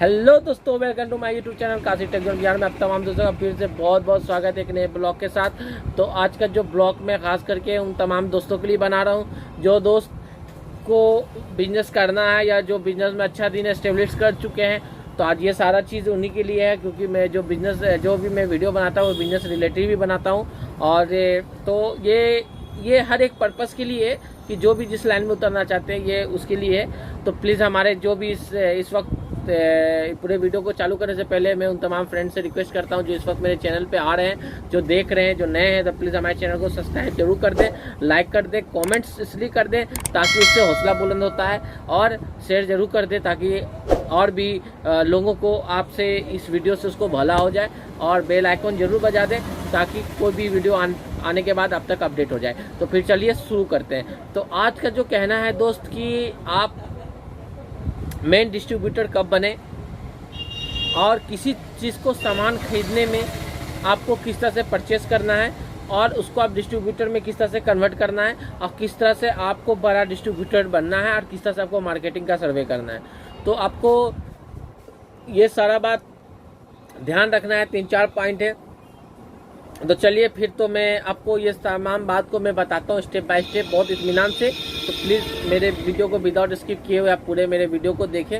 Hello दोस्तों, welcome to my YouTube channel Kashi tech zone Bihar में आप तमाम दोस्तों का फिर से बहुत बहुत स्वागत है एक नए ब्लॉग के साथ। तो आज का जो ब्लॉग मैं खास करके उन तमाम दोस्तों के लिए बना रहा हूं जो दोस्त को बिजनेस करना है या जो बिजनेस में अच्छा दिन एस्टेब्लिश कर चुके हैं। तो आज ये सारा चीज़ उन्हीं के लिए है, क्योंकि मैं जो भी मैं वीडियो बनाता हूँ वो बिजनेस रिलेटेड भी बनाता हूँ। और तो ये हर एक पर्पज़ के लिए कि जो भी जिस लाइन में उतरना चाहते हैं ये उसके लिए है। तो प्लीज़ हमारे जो भी इस वक्त पूरे वीडियो को चालू करने से पहले मैं उन तमाम फ्रेंड्स से रिक्वेस्ट करता हूं जो इस वक्त मेरे चैनल पे आ रहे हैं, जो देख रहे हैं, जो नए हैं, तो प्लीज़ हमारे चैनल को सब्सक्राइब जरूर कर दें, लाइक कर दें, कमेंट्स इसलिए कर दें ताकि उससे हौसला बुलंद होता है, और शेयर जरूर कर दें ताकि और भी लोगों को आपसे इस वीडियो से उसको भला हो जाए। और बेल आइकन जरूर बजा दें ताकि कोई भी वीडियो आने के बाद आप तक अपडेट हो जाए। तो फिर चलिए शुरू करते हैं। तो आज का जो कहना है दोस्त कि आप मेन डिस्ट्रीब्यूटर कब बने और किसी चीज़ को सामान खरीदने में आपको किस तरह से परचेस करना है और उसको आप डिस्ट्रीब्यूटर में किस तरह से कन्वर्ट करना है और किस तरह से आपको बड़ा डिस्ट्रीब्यूटर बनना है और किस तरह से आपको मार्केटिंग का सर्वे करना है। तो आपको ये सारा बात ध्यान रखना है। 3-4 पॉइंट है। तो चलिए फिर तो मैं आपको ये तमाम बात को मैं बताता हूँ स्टेप बाय स्टेप बहुत इत्मीनान से। तो प्लीज़ मेरे वीडियो को विदाउट स्किप किए हुए आप पूरे मेरे वीडियो को देखें,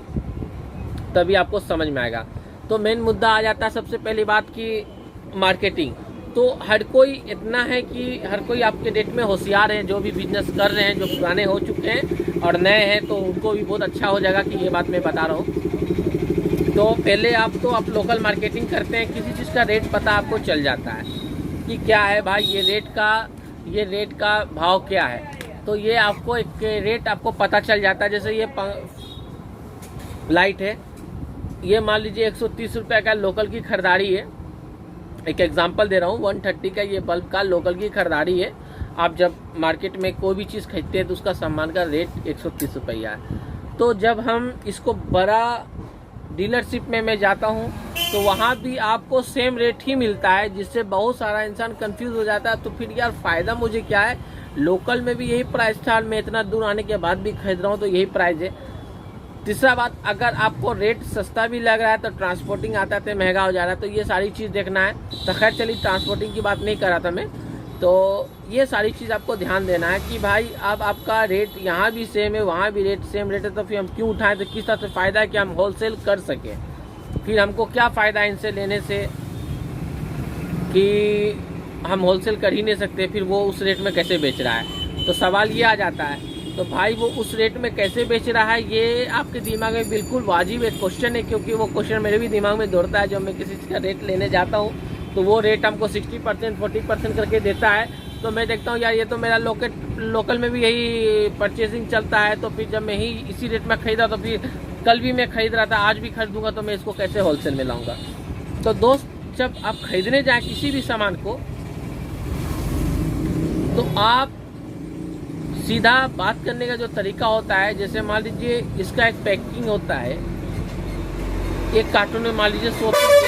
तभी आपको समझ में आएगा। तो मेन मुद्दा आ जाता है सबसे पहली बात की मार्केटिंग। तो हर कोई इतना है कि हर कोई आपके डेट में होशियार है, जो भी बिजनेस कर रहे हैं, जो पुराने हो चुके हैं और नए हैं, तो उनको भी बहुत अच्छा हो जाएगा कि ये बात मैं बता रहा हूँ। तो पहले आप लोकल मार्केटिंग करते हैं, किसी चीज़ का रेट पता आपको चल जाता है कि क्या है भाई, ये रेट का भाव क्या है। तो ये आपको एक रेट आपको पता चल जाता है। जैसे ये लाइट है, ये मान लीजिए 130 रुपये का लोकल की खरीदारी है। एक एग्जांपल दे रहा हूँ, 130 का ये बल्ब का लोकल की खरीदारी है। आप जब मार्केट में कोई भी चीज़ खरीदते हैं तो उसका सामान का रेट 130 रुपया है। तो जब हम इसको बड़ा डीलरशिप में मैं जाता हूँ तो वहाँ भी आपको सेम रेट ही मिलता है, जिससे बहुत सारा इंसान कंफ्यूज हो जाता है। तो फिर यार फ़ायदा मुझे क्या है, लोकल में भी यही प्राइस था, मैं इतना दूर आने के बाद भी खरीद रहा हूँ तो यही प्राइस है। तीसरा बात, अगर आपको रेट सस्ता भी लग रहा है तो ट्रांसपोर्टिंग आता है तो महंगा हो जा रहा है, तो ये सारी चीज़ देखना है। तो खैर चलिए, ट्रांसपोर्टिंग की बात नहीं कर रहा था मैं। तो ये सारी चीज़ आपको ध्यान देना है कि भाई अब आपका रेट यहाँ भी सेम है, वहाँ भी रेट सेम रेट है, तो फिर हम क्यों उठाएं। तो किस तरह से फ़ायदा है कि हम होलसेल कर सकें। फिर हमको क्या फ़ायदा है इनसे लेने से कि हम होलसेल कर ही नहीं सकते, फिर वो उस रेट में कैसे बेच रहा है। तो सवाल ये आ जाता है, तो भाई वो उस रेट में कैसे बेच रहा है, ये आपके दिमाग में बिल्कुल वाजिब एक क्वेश्चन है। क्योंकि वो क्वेश्चन मेरे भी दिमाग में दौड़ता है जब मैं किसी चीज़ का रेट लेने जाता हूँ तो वो रेट हमको 60% 40% करके देता है। तो मैं देखता हूँ यार ये तो मेरा लोकल में भी यही परचेसिंग चलता है, तो फिर जब मैं ही इसी रेट में खरीदा तो फिर कल भी मैं खरीद रहा था, आज भी खरीदूंगा, तो मैं इसको कैसे होलसेल में लाऊंगा। तो दोस्त, जब आप खरीदने जाएँ किसी भी सामान को तो आप सीधा बात करने का जो तरीका होता है, जैसे मान लीजिए इसका एक पैकिंग होता है, एक कार्टून में मान लीजिए 100 पीस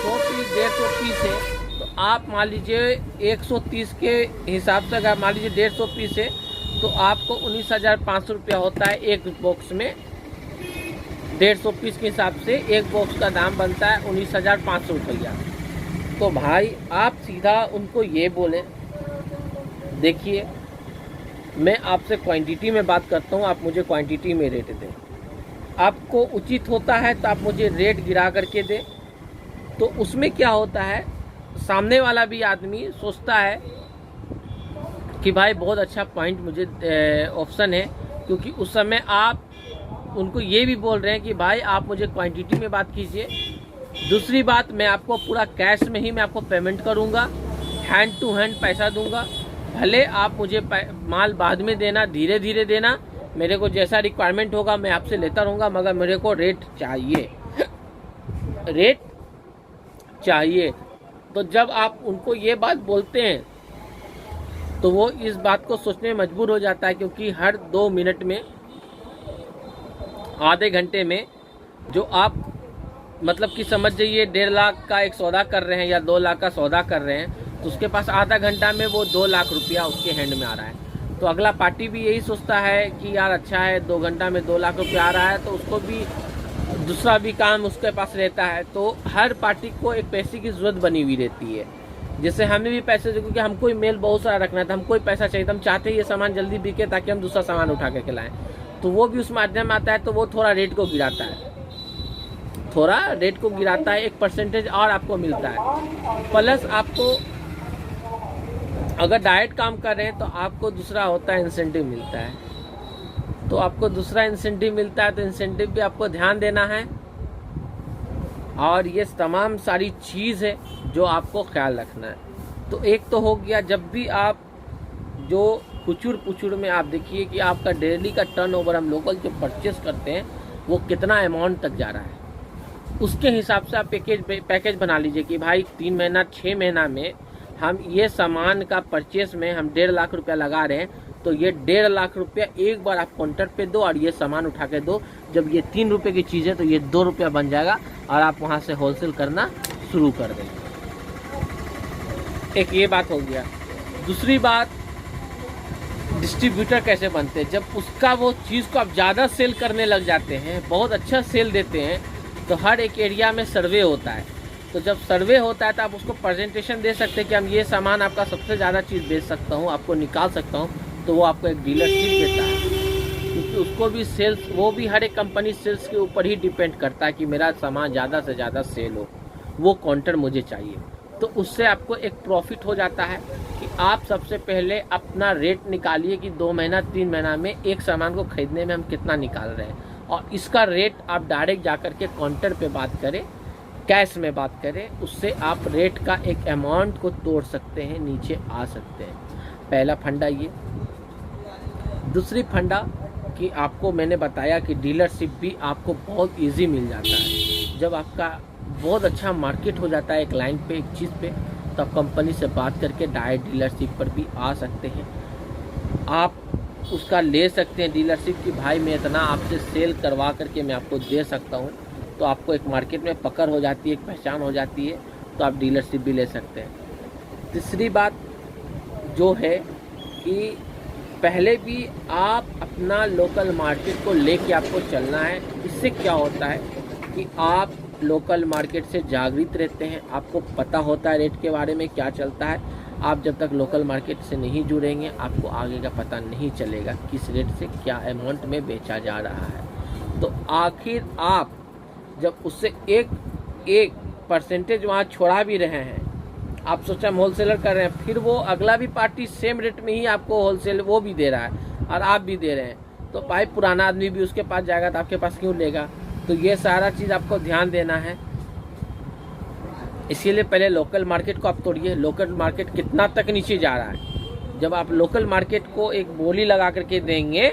150 पीस है, तो आप मान लीजिए 130 के हिसाब से अगर मान लीजिए 150 पीस है तो आपको 19,500 रुपया होता है एक बॉक्स में। 150 पीस के हिसाब से एक बॉक्स का दाम बनता है 19,500 रुपया। तो भाई आप सीधा उनको ये बोलें, देखिए मैं आपसे क्वांटिटी में बात करता हूँ, आप मुझे क्वांटिटी में रेट दें। आपको उचित होता है तो आप मुझे रेट गिरा करके दें। तो उसमें क्या होता है, सामने वाला भी आदमी सोचता है कि भाई बहुत अच्छा पॉइंट मुझे ऑप्शन है, क्योंकि उस समय आप उनको ये भी बोल रहे हैं कि भाई आप मुझे क्वांटिटी में बात कीजिए। दूसरी बात, मैं आपको पूरा कैश में ही मैं आपको पेमेंट करूँगा, हैंड टू हैंड पैसा दूँगा। भले आप मुझे माल बाद में देना, धीरे धीरे देना, मेरे को जैसा रिक्वायरमेंट होगा मैं आपसे लेता रहूँगा, मगर मेरे को रेट चाहिए, रेट चाहिए। तो जब आप उनको ये बात बोलते हैं तो वो इस बात को सोचने में मजबूर हो जाता है, क्योंकि हर 2 मिनट में, आधे घंटे में जो आप मतलब कि समझ जाइए 1.5 लाख का एक सौदा कर रहे हैं या 2 लाख का सौदा कर रहे हैं, तो उसके पास आधा घंटा में वो 2 लाख रुपया उसके हैंड में आ रहा है। तो अगला पार्टी भी यही सोचता है कि यार अच्छा है, 2 घंटा में 2 लाख रुपया आ रहा है, तो उसको भी दूसरा भी काम उसके पास रहता है। तो हर पार्टी को एक पैसे की जरूरत बनी हुई रहती है। जैसे हमें भी पैसे, क्योंकि हमको ही मेल बहुत सारा रखना था, हमको ही पैसा चाहिए था, हम चाहते हैं ये सामान जल्दी बिके ताकि हम दूसरा सामान उठा के खिलाएं। तो वो भी उस माध्यम में आता है, तो वो थोड़ा रेट को गिराता है, थोड़ा रेट को गिराता है, 1% और आपको मिलता है। प्लस आपको अगर डायरेक्ट काम कर रहे हैं तो आपको दूसरा होता है इंसेंटिव मिलता है। तो आपको दूसरा इंसेंटिव मिलता है, तो इंसेंटिव भी आपको ध्यान देना है। और ये तमाम सारी चीज़ है जो आपको ख्याल रखना है। तो एक तो हो गया, जब भी आप जो पुचुर में आप देखिए कि आपका डेली का टर्नओवर, हम लोकल जो परचेस करते हैं वो कितना अमाउंट तक जा रहा है, उसके हिसाब से आप पैकेज बना लीजिए कि भाई 3 महीना 6 महीना में हम ये सामान का परचेस में हम 1.5 लाख रुपया लगा रहे हैं, तो ये 1.5 लाख रुपया एक बार आप काउंटर पे दो और ये सामान उठा के दो। जब ये 3 रुपये की चीज़ है तो ये 2 रुपया बन जाएगा और आप वहाँ से होलसेल करना शुरू कर देंगे। एक ये बात हो गया। दूसरी बात, डिस्ट्रीब्यूटर कैसे बनते हैं। जब उसका वो चीज़ को आप ज़्यादा सेल करने लग जाते हैं, बहुत अच्छा सेल देते हैं, तो हर एक एरिया में सर्वे होता है। तो जब सर्वे होता है तो आप उसको प्रेजेंटेशन दे सकते हैं कि हम ये सामान आपका सबसे ज़्यादा चीज़ बेच सकता हूँ, आपको निकाल सकता हूँ। तो वो आपको एक डीलरशिप देता है, क्योंकि उसको भी सेल्स, वो भी हर एक कंपनी सेल्स के ऊपर ही डिपेंड करता है कि मेरा सामान ज़्यादा से ज़्यादा सेल हो, वो काउंटर मुझे चाहिए। तो उससे आपको एक प्रॉफिट हो जाता है कि आप सबसे पहले अपना रेट निकालिए कि 2 महीना 3 महीना में एक सामान को खरीदने में हम कितना निकाल रहे हैं, और इसका रेट आप डायरेक्ट जाकर के काउंटर पे बात करें, कैश में बात करें, उससे आप रेट का एक अमाउंट को तोड़ सकते हैं, नीचे आ सकते हैं। पहला फंडा ये। दूसरी फंडा कि आपको मैंने बताया कि डीलरशिप भी आपको बहुत इजी मिल जाता है। जब आपका बहुत अच्छा मार्केट हो जाता है एक लाइन पे, एक चीज़ पे, तो आप कंपनी से बात करके डायरेक्ट डीलरशिप पर भी आ सकते हैं। आप उसका ले सकते हैं डीलरशिप कि भाई मैं इतना आपसे सेल करवा करके मैं आपको दे सकता हूँ। तो आपको एक मार्केट में पकड़ हो जाती है, एक पहचान हो जाती है, तो आप डीलरशिप भी ले सकते हैं। तीसरी बात जो है कि पहले भी आप अपना लोकल मार्केट को लेके आपको चलना है। इससे क्या होता है कि आप लोकल मार्केट से जागृत रहते हैं, आपको पता होता है रेट के बारे में क्या चलता है। आप जब तक लोकल मार्केट से नहीं जुड़ेंगे, आपको आगे का पता नहीं चलेगा किस रेट से क्या अमाउंट में बेचा जा रहा है। तो आखिर आप जब उससे एक परसेंटेज वहाँ छोड़ा भी रहे हैं, आप सोचा हम होलसेलर कर रहे हैं, फिर वो अगला भी पार्टी सेम रेट में ही आपको होलसेल वो भी दे रहा है और आप भी दे रहे हैं, तो भाई पुराना आदमी भी उसके पास जाएगा तो आपके पास क्यों लेगा। तो ये सारा चीज़ आपको ध्यान देना है। इसीलिए पहले लोकल मार्केट को आप तोड़िए। लोकल मार्केट कितना तक नीचे जा रहा है, जब आप लोकल मार्केट को एक बोली लगा करके देंगे,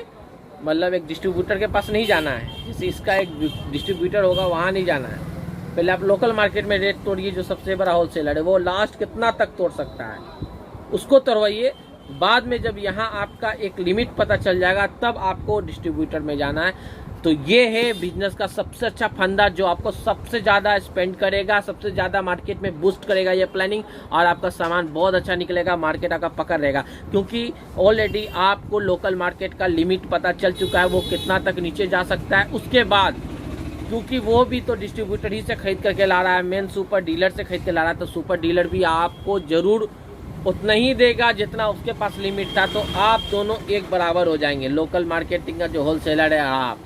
मतलब एक डिस्ट्रीब्यूटर के पास नहीं जाना है, जैसे इसका एक डिस्ट्रीब्यूटर होगा वहाँ नहीं जाना है। पहले आप लोकल मार्केट में रेट तोड़िए, जो सबसे बड़ा होलसेलर है वो लास्ट कितना तक तोड़ सकता है उसको तोड़वाइए। बाद में जब यहाँ आपका एक लिमिट पता चल जाएगा, तब आपको डिस्ट्रीब्यूटर में जाना है। तो ये है बिजनेस का सबसे अच्छा फंडा, जो आपको सबसे ज़्यादा स्पेंड करेगा, सबसे ज़्यादा मार्केट में बूस्ट करेगा ये प्लानिंग, और आपका सामान बहुत अच्छा निकलेगा, मार्केट आपका पकड़ रहेगा। क्योंकि ऑलरेडी आपको लोकल मार्केट का लिमिट पता चल चुका है, वो कितना तक नीचे जा सकता है। उसके बाद क्योंकि वो भी तो डिस्ट्रीब्यूटर ही से खरीद करके ला रहा है, मेन सुपर डीलर से खरीद के ला रहा है, तो सुपर डीलर भी आपको ज़रूर उतना ही देगा जितना उसके पास लिमिट था। तो आप दोनों एक बराबर हो जाएंगे। लोकल मार्केटिंग का जो होलसेलर है,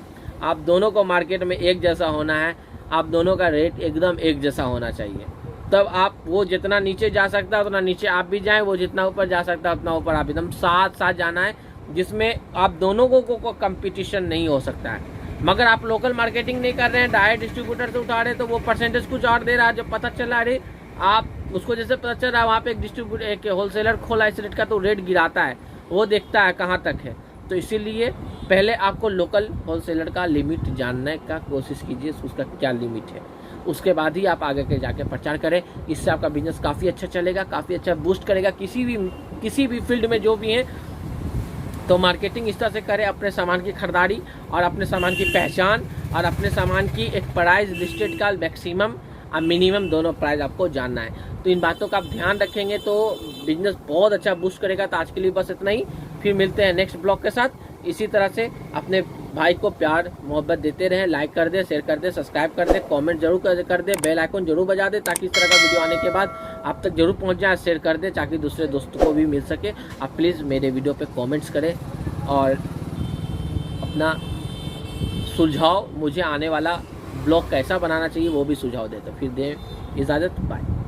आप दोनों को मार्केट में एक जैसा होना है, आप दोनों का रेट एकदम एक जैसा होना चाहिए। तब आप, वो जितना नीचे जा सकता है उतना नीचे आप भी जाएं, वो जितना ऊपर जा सकता है उतना ऊपर आप, एकदम साथ साथ जाना है, जिसमें आप दोनों को कंपटीशन नहीं हो सकता है। मगर आप लोकल मार्केटिंग नहीं कर रहे हैं, डायरेक्ट डिस्ट्रीब्यूटर से उठा रहे हैं, तो वो परसेंटेज कुछ और दे रहा है। जब पता चला अरे आप उसको जैसे पता चल रहा है वहाँ पे एक डिस्ट्रीब्यूटर, एक होलसेलर खोला इस रेट का, तो रेट गिराता है, वो देखता है कहाँ तक है। तो इसीलिए पहले आपको लोकल होलसेलर का लिमिट जानने का कोशिश कीजिए, उसका क्या लिमिट है, उसके बाद ही आप आगे के जाके प्रचार करें। इससे आपका बिजनेस काफ़ी अच्छा चलेगा, काफ़ी अच्छा बूस्ट करेगा। किसी भी फील्ड में जो भी है, तो मार्केटिंग इस तरह से करें, अपने सामान की खरीदारी और अपने सामान की पहचान और अपने सामान की एक प्राइस लिस्टेड का मैक्सिमम और मिनिमम दोनों प्राइस आपको जानना है। तो इन बातों का आप ध्यान रखेंगे तो बिजनेस बहुत अच्छा बूस्ट करेगा। तो आज के लिए बस इतना ही, फिर मिलते हैं नेक्स्ट ब्लॉग के साथ। इसी तरह से अपने भाई को प्यार मोहब्बत देते रहें। लाइक कर दे, शेयर कर दे, सब्सक्राइब कर दे, कमेंट जरूर कर दे, बेल आइकन जरूर बजा दे ताकि इस तरह का वीडियो आने के बाद आप तक जरूर पहुंच जाए। शेयर कर दे ताकि दूसरे दोस्तों को भी मिल सके। आप प्लीज़ मेरे वीडियो पे कमेंट्स करें और अपना सुझाव, मुझे आने वाला ब्लॉग कैसा बनाना चाहिए वो भी सुझाव दे। तो फिर दे इजाज़त, बाय।